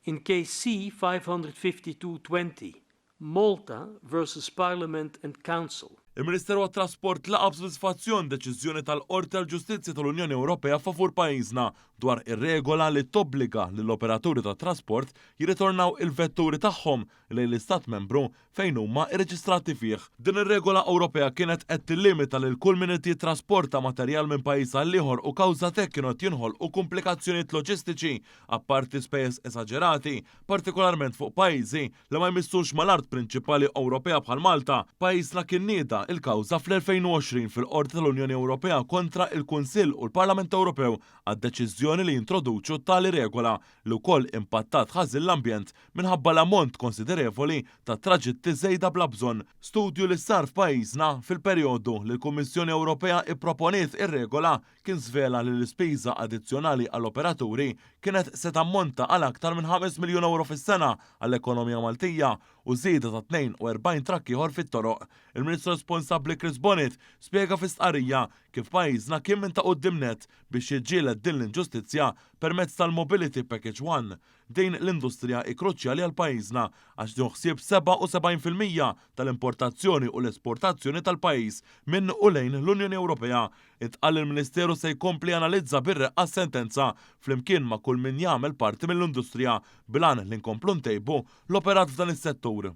In case C-552-20, Malta versus Parliament and Council. Il-Ministeru għat-Trasport laqab b'sodisfazzjon deċiżjoni tal-Qorti tal-Ġustizzja tal-Unjoni Ewropea favur pajjiżna dwar ir-regola li tobbliga lill-operaturi tat-trasport jirritornaw il-vetturi tagħhom lejn l-Istat membru fejn huma rreġistrati fih. Din ir-regola Ewropea kienet qed tillimita lil kull min qed jittrasporta materjal minn pajjiż għal ieħor u kawża hekk kienu qed jinħolqu komplikazzjonijiet loġistiċi apparti spejjeż esaġerati, partikolarment fuq pajjiżi li ma jmissux mal-art prinċipali Ewropea bħal Malta. Pajjiżna kien nieda il-kawża fl-2020 fil-Qorti tal-Unjoni Ewropea kontra il-Kunsill u l-Parlament Ewropew għad-deċiżjoni li jintroduċu tali regola li wkoll impattat ħażin l-ambjent minħabba l-ammont konsiderevoli ta' traġitti żejda bla bżonn. Studju li sar f'pajjiżna fil-perjodu li l-Kummissjoni Ewropea ipproponiet ir-regola kien żvela li l-ispiża addizzjonali għall-operaturi kienet se tammonta għal aktar minn 5 miljun euro fis-sena għall-ekonomija Maltija u żieda ta' 42 trakk ieħor fit-toroq. Il-Ministru responsabbli Chris Bonnet spjega fi stqarrija kif pajjiżna kien minn ta' quddiem net biex jiġġieled din l-inġustizzja permezz tal-Mobility Package 1. Din l-industrija hi kruċjali għal pajjiżna għax ħsieb 77% tal-importazzjoni u l-esportazzjoni tal-pajjiż minn u lejn l-Unjoni Ewropea. Intqal il-Ministeru se jkompli analizza bir-reqqa sentenza flimkien ma' kull min jagħmel parti mill-industrija bilan li nkomplu ntejbu l-operat f'dan is-settur.